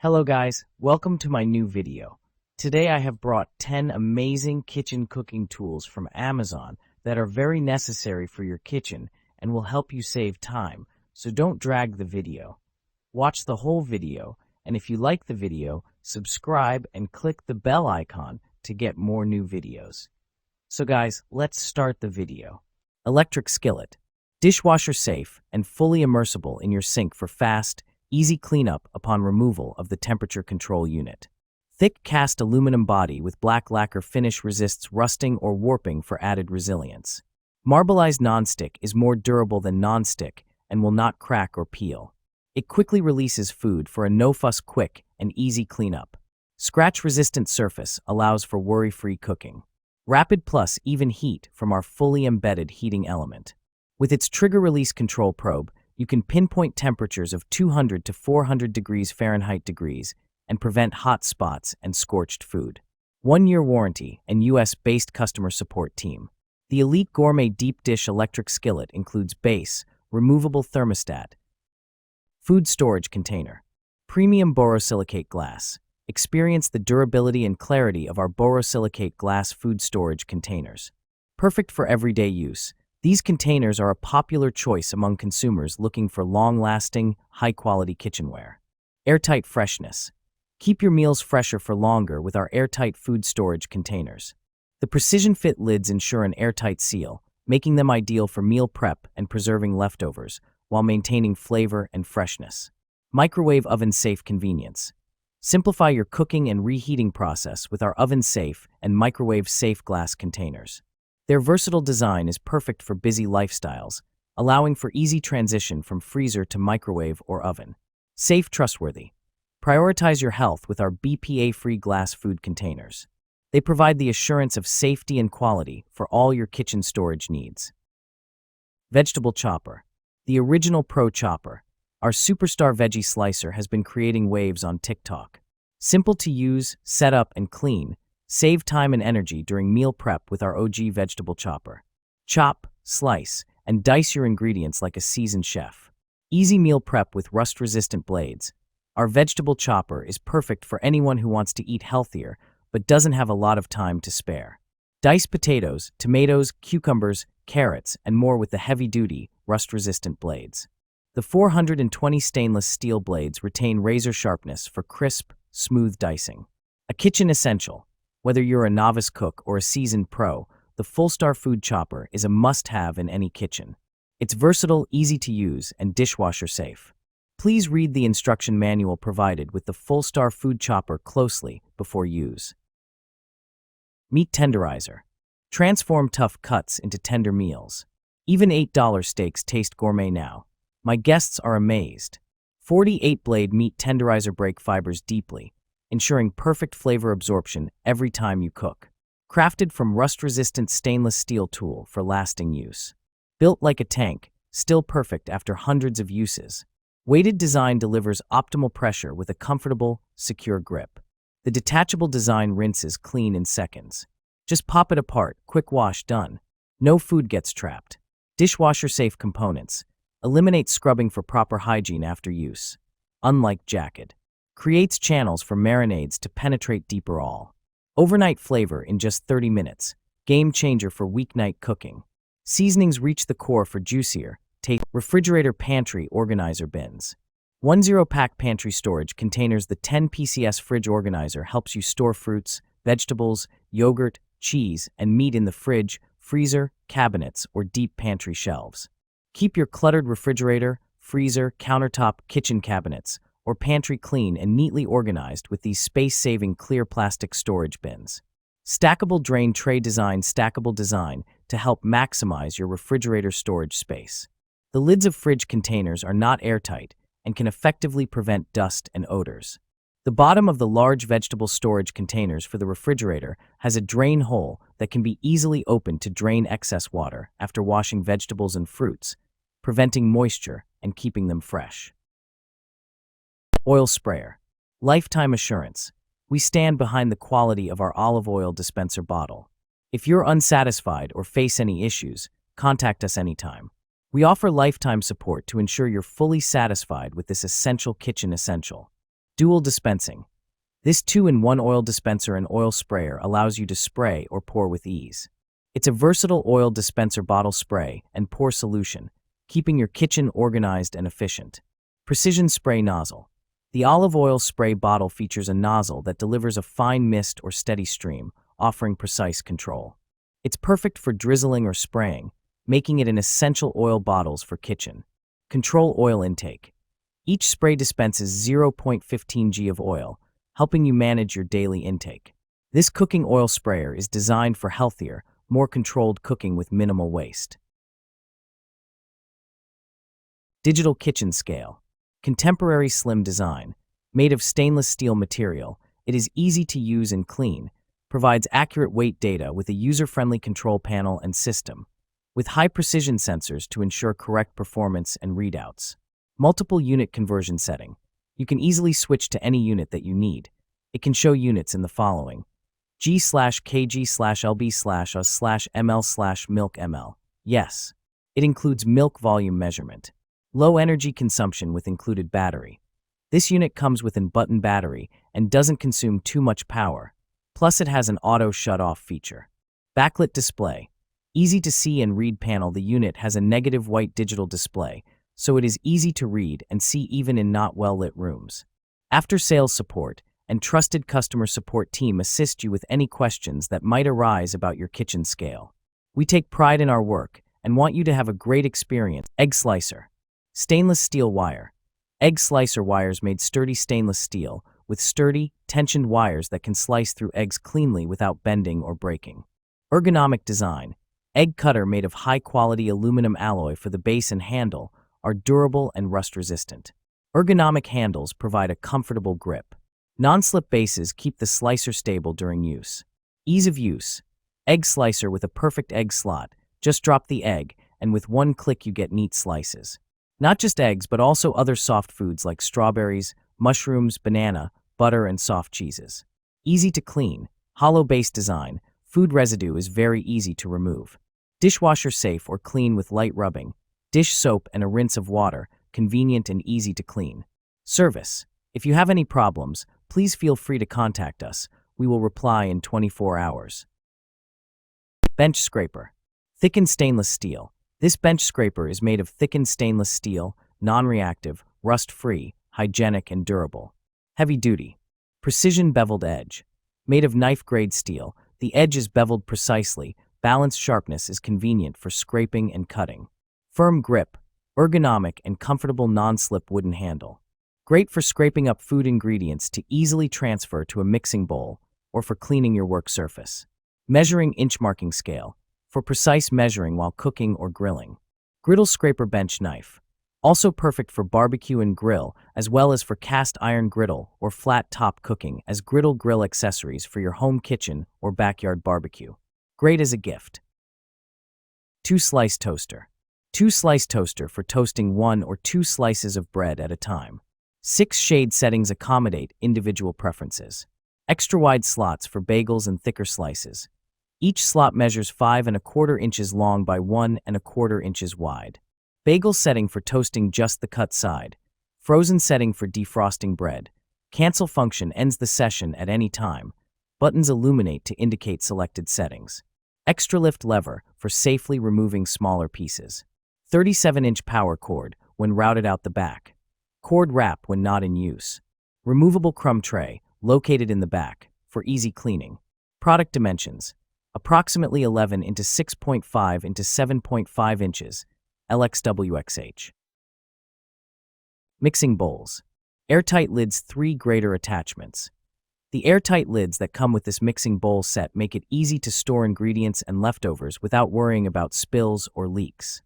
Hello guys, welcome to my new video. Today I have brought 10 amazing kitchen cooking tools from Amazon that are very necessary for your kitchen and will help you save time, so don't drag the video. Watch the whole video, and if you like the video, subscribe and click the bell icon to get more new videos. So guys, let's start the video. Electric skillet. Dishwasher safe and fully immersible in your sink for fast, easy cleanup upon removal of the temperature control unit. Thick cast aluminum body with black lacquer finish resists rusting or warping for added resilience. Marbleized nonstick is more durable than nonstick and will not crack or peel. It quickly releases food for a no-fuss quick and easy cleanup. Scratch-resistant surface allows for worry-free cooking. Rapid plus even heat from our fully embedded heating element. With its trigger release control probe, you can pinpoint temperatures of 200 to 400 degrees Fahrenheit and prevent hot spots and scorched food. 1-year warranty and US-based customer support team. The Elite Gourmet Deep Dish Electric Skillet includes base, removable thermostat, food storage container, premium borosilicate glass. Experience the durability and clarity of our borosilicate glass food storage containers. Perfect for everyday use. These containers are a popular choice among consumers looking for long-lasting, high-quality kitchenware. Airtight freshness. Keep your meals fresher for longer with our airtight food storage containers. The precision-fit lids ensure an airtight seal, making them ideal for meal prep and preserving leftovers, while maintaining flavor and freshness. Microwave oven-safe convenience. Simplify your cooking and reheating process with our oven-safe and microwave-safe glass containers. Their versatile design is perfect for busy lifestyles, allowing for easy transition from freezer to microwave or oven. Safe, trustworthy. Prioritize your health with our BPA-free glass food containers. They provide the assurance of safety and quality for all your kitchen storage needs. Vegetable chopper. The original Pro Chopper, our superstar veggie slicer, has been creating waves on TikTok. Simple to use, set up, and clean. Save time and energy during meal prep with our OG vegetable chopper. Chop, slice, and dice your ingredients like a seasoned chef. Easy meal prep with rust-resistant blades. Our vegetable chopper is perfect for anyone who wants to eat healthier but doesn't have a lot of time to spare. Dice potatoes, tomatoes, cucumbers, carrots, and more with the heavy-duty, rust-resistant blades. The 420 stainless steel blades retain razor sharpness for crisp, smooth dicing. A kitchen essential. Whether you're a novice cook or a seasoned pro, the Full-Star Food Chopper is a must-have in any kitchen. It's versatile, easy to use, and dishwasher safe. Please read the instruction manual provided with the Full-Star Food Chopper closely before use. Meat tenderizer. Transform tough cuts into tender meals. Even $8 steaks taste gourmet now. My guests are amazed. 48-blade meat tenderizer break fibers deeply, ensuring perfect flavor absorption every time you cook. Crafted from rust-resistant stainless steel tool for lasting use. Built like a tank, still perfect after hundreds of uses. Weighted design delivers optimal pressure with a comfortable, secure grip. The detachable design rinses clean in seconds. Just pop it apart, quick wash, done. No food gets trapped. Dishwasher-safe components. Eliminate scrubbing for proper hygiene after use. Unlike jacket. Creates channels for marinades to penetrate deeper all. Overnight flavor in just 30 minutes. Game changer for weeknight cooking. Seasonings reach the core for juicier, taste. Refrigerator pantry organizer bins. 1 0-pack pantry storage containers. The 10 PCS fridge organizer helps you store fruits, vegetables, yogurt, cheese, and meat in the fridge, freezer, cabinets, or deep pantry shelves. Keep your cluttered refrigerator, freezer, countertop, kitchen cabinets, or pantry clean and neatly organized with these space-saving clear plastic storage bins. Stackable drain tray design. Stackable design to help maximize your refrigerator storage space. The lids of fridge containers are not airtight and can effectively prevent dust and odors. The bottom of the large vegetable storage containers for the refrigerator has a drain hole that can be easily opened to drain excess water after washing vegetables and fruits, preventing moisture and keeping them fresh. Oil sprayer. Lifetime assurance. We stand behind the quality of our olive oil dispenser bottle. If you're unsatisfied or face any issues, contact us anytime. We offer lifetime support to ensure you're fully satisfied with this essential kitchen essential. Dual dispensing. This 2-in-1 oil dispenser and oil sprayer allows you to spray or pour with ease. It's a versatile oil dispenser bottle spray and pour solution, keeping your kitchen organized and efficient. Precision spray nozzle. The olive oil spray bottle features a nozzle that delivers a fine mist or steady stream, offering precise control. It's perfect for drizzling or spraying, making it an essential oil bottles for kitchen. Control oil intake. Each spray dispenses 0.15 g of oil, helping you manage your daily intake. This cooking oil sprayer is designed for healthier, more controlled cooking with minimal waste. Digital kitchen scale. Contemporary slim design. Made of stainless steel material, it is easy to use and clean, provides accurate weight data with a user-friendly control panel and system, with high-precision sensors to ensure correct performance and readouts. Multiple unit conversion setting. You can easily switch to any unit that you need. It can show units in the following: G/kg/lb/us/ml/milk ml. Yes. It includes milk volume measurement. Low energy consumption with included battery. This unit comes with an button battery and doesn't consume too much power. Plus it has an auto shut-off feature. Backlit display. Easy to see and read panel. The unit has a negative white digital display, so it is easy to read and see even in not well-lit rooms. After-sales support and trusted customer support team assist you with any questions that might arise about your kitchen scale. We take pride in our work and want you to have a great experience. Egg slicer. Stainless steel wire. Egg slicer wires made sturdy stainless steel with sturdy, tensioned wires that can slice through eggs cleanly without bending or breaking. Ergonomic design. Egg cutter made of high-quality aluminum alloy for the base and handle are durable and rust-resistant. Ergonomic handles provide a comfortable grip. Non-slip bases keep the slicer stable during use. Ease of use. Egg slicer with a perfect egg slot. Just drop the egg, and with one click you get neat slices. Not just eggs, but also other soft foods like strawberries, mushrooms, banana, butter, and soft cheeses. Easy to clean. Hollow base design. Food residue is very easy to remove. Dishwasher safe or clean with light rubbing. Dish soap and a rinse of water, convenient and easy to clean. Service. If you have any problems, please feel free to contact us. We will reply in 24 hours. Bench scraper. Thickened stainless steel. This bench scraper is made of thickened stainless steel, non-reactive, rust-free, hygienic, and durable. Heavy duty. Precision beveled edge. Made of knife-grade steel, the edge is beveled precisely. Balanced sharpness is convenient for scraping and cutting. Firm grip. Ergonomic and comfortable non-slip wooden handle. Great for scraping up food ingredients to easily transfer to a mixing bowl or for cleaning your work surface. Measuring inch marking scale. For precise measuring while cooking or grilling. Griddle scraper bench knife. Also perfect for barbecue and grill, as well as for cast iron griddle or flat top cooking as griddle grill accessories for your home kitchen or backyard barbecue. Great as a gift. 2-slice toaster. 2-slice toaster for toasting 1 or 2 slices of bread at a time. 6 shade settings accommodate individual preferences. Extra wide slots for bagels and thicker slices. Each slot measures 5¼ inches long by 1¼ inches wide. Bagel setting for toasting just the cut side. Frozen setting for defrosting bread. Cancel function ends the session at any time. Buttons illuminate to indicate selected settings. Extra lift lever for safely removing smaller pieces. 37-inch power cord when routed out the back. Cord wrap when not in use. Removable crumb tray located in the back for easy cleaning. Product dimensions. Approximately 11 into 6.5 into 7.5 inches, LXWXH. Mixing bowls. Airtight lids 3 greater attachments. The airtight lids that come with this mixing bowl set make it easy to store ingredients and leftovers without worrying about spills or leaks.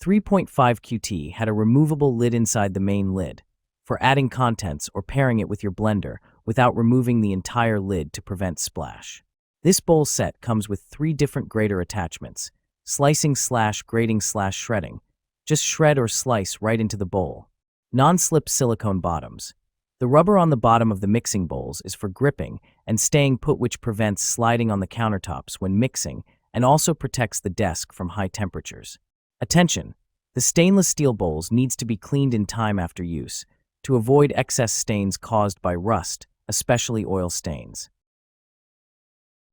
3.5 QT had a removable lid inside the main lid for adding contents or pairing it with your blender without removing the entire lid to prevent splash. This bowl set comes with 3 different grater attachments, slicing/grating/shredding. Just shred or slice right into the bowl. Non-slip silicone bottoms. The rubber on the bottom of the mixing bowls is for gripping and staying put, which prevents sliding on the countertops when mixing and also protects the desk from high temperatures. Attention! The stainless steel bowls needs to be cleaned in time after use. to avoid excess stains caused by rust, especially oil stains.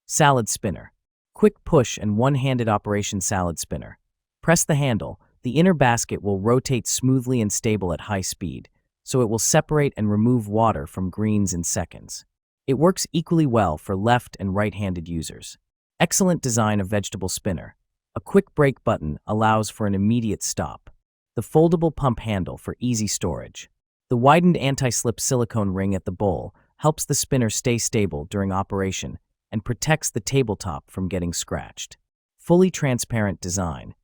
Salad spinner. Quick push and one-handed operation salad spinner. Press the handle. The inner basket will rotate smoothly and stable at high speed, so it will separate and remove water from greens in seconds. It works equally well for left and right-handed users. Excellent design of vegetable spinner. A quick brake button allows for an immediate stop. The foldable pump handle for easy storage. The widened anti-slip silicone ring at the bowl helps the spinner stay stable during operation and protects the tabletop from getting scratched. Fully transparent design.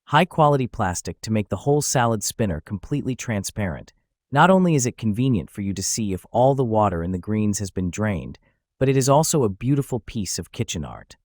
High-quality plastic to make the whole salad spinner completely transparent. Not only is it convenient for you to see if all the water in the greens has been drained, but it is also a beautiful piece of kitchen art.